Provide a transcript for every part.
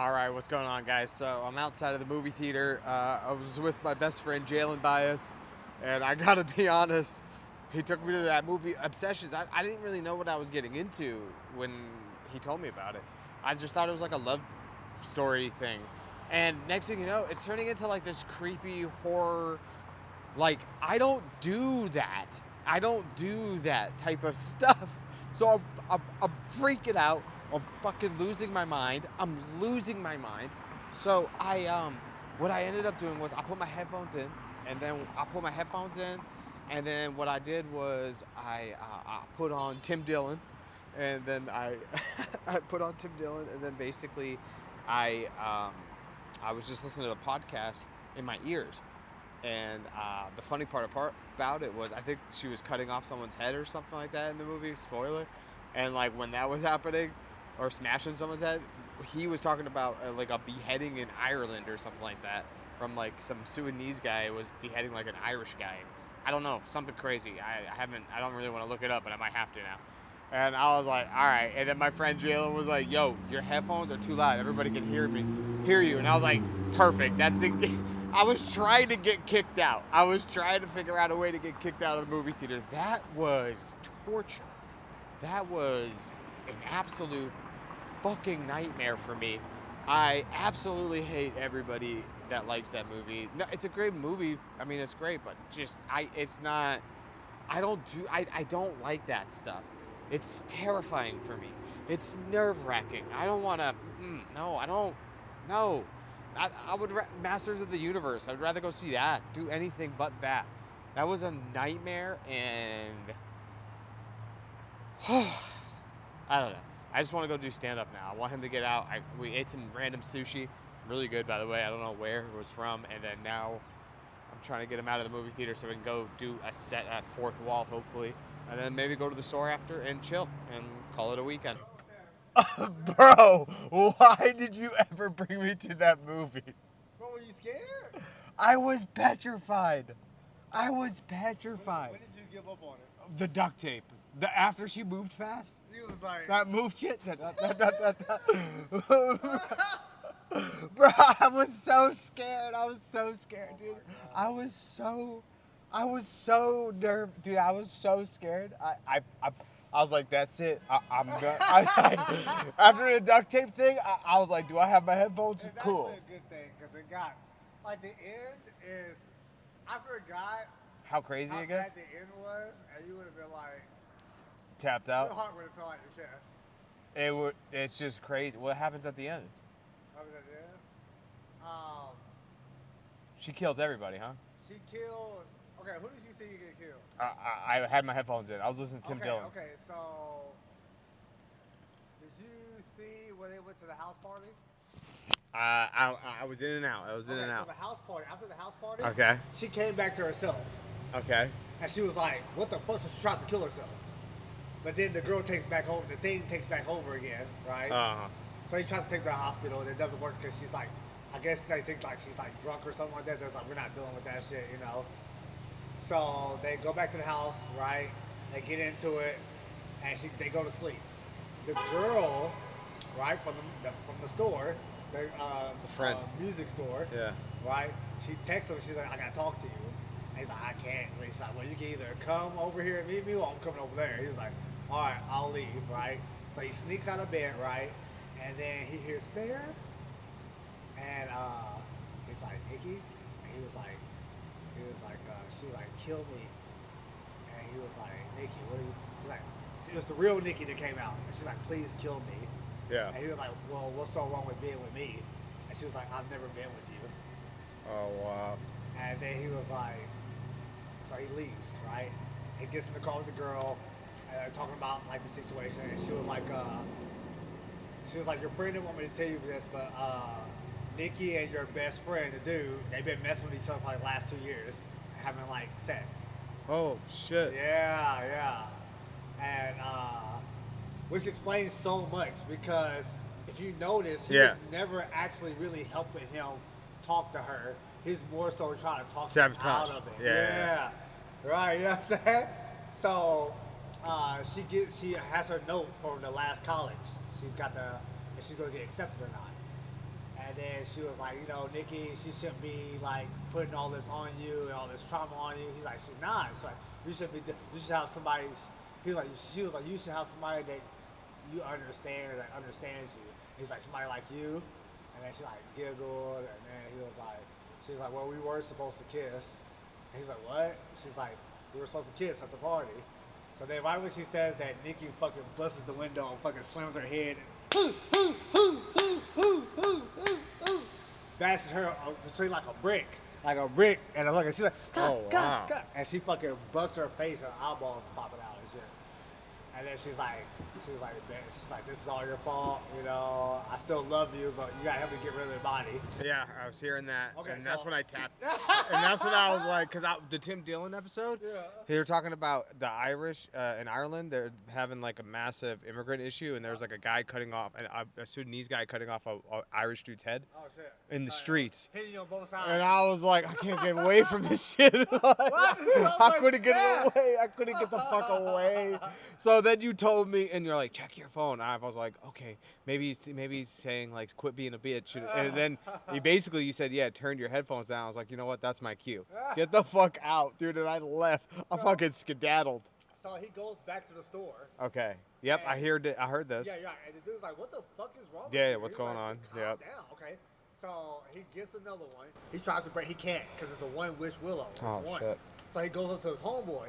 All right, what's going on, guys? So I'm outside of the movie theater. I was with my best friend Jalen Bias, and I gotta be honest, he took me to that movie Obsessions. I didn't really know what I was getting into when he told me about it. I just thought it was like a love story thing, and next thing you know, it's turning into like this creepy horror. Like I don't do that. I don't do that type of stuff. So I'm freaking out. I'm fucking losing my mind. I'm losing my mind. So what I ended up doing was I put my headphones in, and then what I did was I put on Tim Dillon, and then I put on Tim Dillon, and then basically I I was just listening to the podcast in my ears. And the funny part about it was I think she was cutting off someone's head or something like that in the movie. Spoiler. And like when that was happening, or smashing someone's head, he was talking about like a beheading in Ireland or something like that from like some Sudanese guy was beheading like an Irish guy. I don't know, something crazy. I don't really want to look it up, but I might have to now. And I was like, all right. And then my friend Jalen was like, yo, your headphones are too loud. Everybody can hear you. And I was like, perfect. That's it. I was trying to get kicked out. I was trying to figure out a way to get kicked out of the movie theater. That was torture. That was an absolute fucking nightmare for me. I absolutely hate everybody that likes that movie. No, it's a great movie. I mean, it's great, but it's not. I don't like that stuff. It's terrifying for me. It's nerve-wracking. I don't want to. No, I don't. No. I would Masters of the Universe. I would rather go see that. Do anything but that. That was a nightmare, and I don't know. I just want to go do stand-up now. I want him to get out. We ate some random sushi, really good by the way. I don't know where it was from, and then now I'm trying to get him out of the movie theater so we can go do a set at Fourth Wall, hopefully, and then maybe go to the store after and chill and call it a weekend. Bro, why did you ever bring me to that movie? Bro, were you scared? I was petrified. I was petrified. When did you give up on it? The duct tape. After she moved fast. He was like... That moved shit. Bro, I was so scared. I was so scared, dude. I was so nervous. Dude, I was so scared. I was like, that's it. I'm good. After the duct tape thing, I was like, do I have my headphones? It's cool. actually a good thing, because it got... Like, the end is... I forgot How crazy how it gets? bad the end was, and you would have been like... Tapped Your out. heart would have felt like your chest. It's just crazy. What happens at the end? What was that the end? She kills everybody, huh? She killed... Okay, who did you see get killed? I had my headphones in. I was listening to Tim Dillon. Okay, so... Did you see when they went to the house party? I was in and out. I was in and out. So the house party, after the house party, Okay. she came back to herself. Okay. And she was like, what the fuck? So she tries to kill herself. But then the girl takes back over, the thing takes back over again, right? Uh-huh. So he tries to take her to the hospital, and it doesn't work because she's like, I guess they think like she's like drunk or something like that. They're like, we're not dealing with that shit, you know? So they go back to the house, right? They get into it, and they go to sleep. The girl, right, from the store, the friend. music store, Yeah. right? She texts him, she's like, I gotta talk to you. And he's like, I can't. And she's like, well, you can either come over here and meet me, or I'm coming over there. He was like, all right, I'll leave, right? So he sneaks out of bed, right? And then he hears Bear, and he's like, Nikki, and she was like, kill me. And he was like, Nikki, what are you? He's like, it was the real Nikki that came out, and she's like, please kill me. Yeah. And he was like, well, what's so wrong with being with me? And she was like, I've never been with you. Oh wow. And then he was like, so he leaves, right? He gets in the car with the girl, talking about like the situation, and she was like, your friend didn't want me to tell you this, but Nikki and your best friend, the dude, they've been messing with each other for like the last 2 years, having like sex. Oh shit. Yeah. And which explains so much, because if you notice, he was never actually really helping him talk to her. He's more so trying to talk him out of it. Yeah. Right, you know what I'm saying? So she has her note from the last college. She's got if she's gonna get accepted or not. and she was like, Nikki, she shouldn't be like putting all this on you and all this trauma on you. He's like, she's not. She's like, you should have somebody. She was like, you should have somebody that you understand, that understands you. He's like, somebody like you. And then she like giggled, and then she was like, well, we were supposed to kiss. And he's like, what? She's like, we were supposed to kiss at the party. So then right when she says that, Nikki fucking busts the window and fucking slams her head and bashes her between like a brick, and I'm like, she's like, God, and she fucking busts her face, her eyeballs popping out and shit. And then she's like, this is all your fault, I still love you, but you gotta help me get rid of the body. Yeah, I was hearing that, Okay, and that's when I tapped, and that's when I was like, because the Tim Dillon episode, they were talking about the Irish in Ireland. They're having like a massive immigrant issue, and there's like a guy cutting off, a Sudanese guy cutting off a Irish dude's head in the streets. Hitting you on both sides. And I was like, I can't get away from this shit. I couldn't get away. I couldn't get the fuck away. So then you told me, and you're like, check your phone. I was like, okay, maybe he's saying like, quit being a bitch. And then you said, yeah, turn your headphones down. I was like, you know what? That's my cue. Get the fuck out, dude. And I left. I fucking skedaddled. So he goes back to the store. Okay. Yep. I heard this. Yeah. And the dude's like, what the fuck is wrong with you? you? Yeah. What's going on? Calm down. Okay. So he gets another one. He tries to break. He can't because it's a one-wish willow. Oh, shit. So he goes up to his homeboy,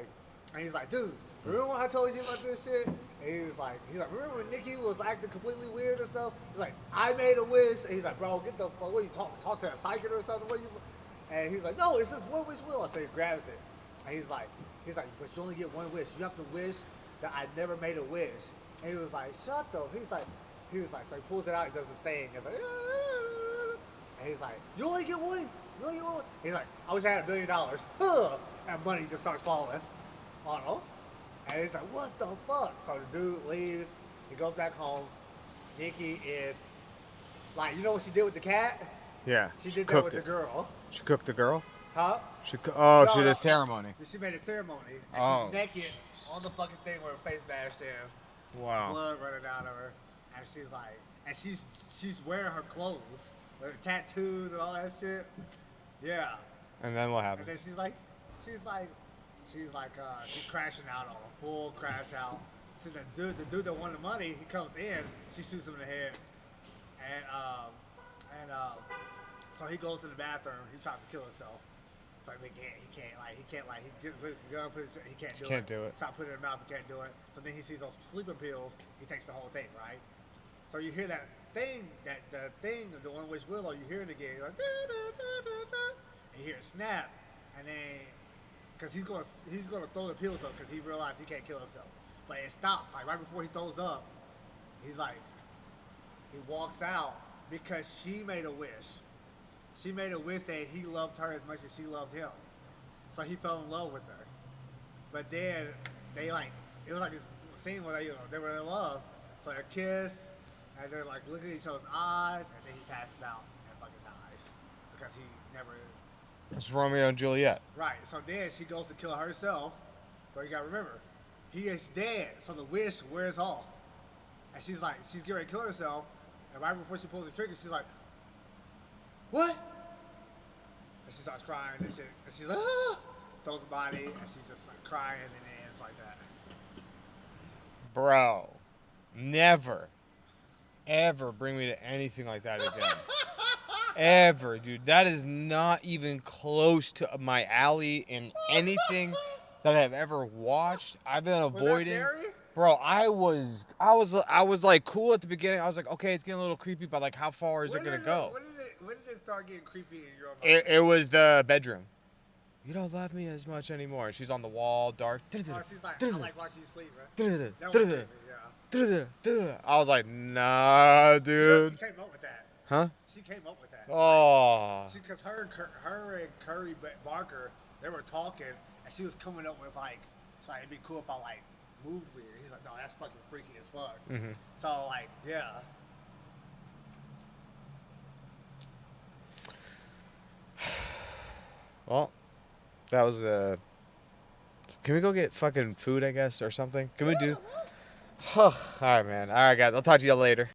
and he's like, dude, remember when I told you about this shit? And he was like, remember when Nikki was acting completely weird and stuff? He's like, I made a wish. And he's like, bro, get the fuck, what, you talk to a psychic or something? And he's like, no, it's just one wish willow. So he grabs it. And he's like, but you only get one wish. You have to wish that I never made a wish. And he was like, shut the, so he pulls it out, he does the thing. It's like, and he's like, you only get one? You only get one? He's like, I wish I had $1 billion. And money just starts falling on him. And he's like, what the fuck? So the dude leaves. He goes back home. Nikki is like, you know what she did with the cat? Yeah. She did that with the girl. She cooked the girl? Huh? She did a ceremony. She made a ceremony. And she's naked on the fucking thing with her face bashed in. Wow. Blood running down of her. And she's like, and she's wearing her clothes. With her tattoos and all that shit. Yeah. And then what happened? And then she's crashing out on a full crash out. So the dude that won the money, he comes in, she shoots him in the head, and so he goes to the bathroom. He tries to kill himself. So he can't do it. Stop putting it in his mouth. He can't do it. So then he sees those sleeping pills. He takes the whole thing, right? So you hear that thing, the one wish willow. You hear it again. You're like, and you hear it snap, and then. Because he's gonna throw the pills up because he realized he can't kill himself. But it stops, like right before he throws up, he's like, he walks out because she made a wish. She made a wish that he loved her as much as she loved him. So he fell in love with her. But then it was like this scene where they were in love. So they kiss, and they're like looking at each other's eyes, and then he passes out and fucking dies. Because he never... It's Romeo and Juliet. Right. So then she goes to kill herself, but you gotta remember, he is dead. So the wish wears off, and she's getting ready to kill herself, and right before she pulls the trigger, she's like, "What?" And she starts crying and shit, and she's like, "Ah!" Throws the body, and she's just like crying, and then it ends like that. Bro, never, ever bring me to anything like that again. Ever, dude. That is not even close to my alley in anything that I've ever watched. I've been avoiding. Was that scary? Bro, I was like cool at the beginning. I was like, okay, it's getting a little creepy, but like, how far is it gonna go? When did it start getting creepy in your mind? It was the bedroom. You don't love me as much anymore. She's on the wall, dark. Oh, she's like, I like watching you sleep, right? That was creepy, yeah. I was like, nah, dude. She came up with that. Huh? She came up with that. Oh. Because her and Curry Barker, they were talking, and she was coming up with like, it's like, it'd be cool if I like moved weird. He's like, no, that's fucking freaky as fuck. Mm-hmm. So like, yeah. Well, that was Can we go get fucking food, I guess, or something? Can we do? All right, man. All right, guys. I'll talk to you later.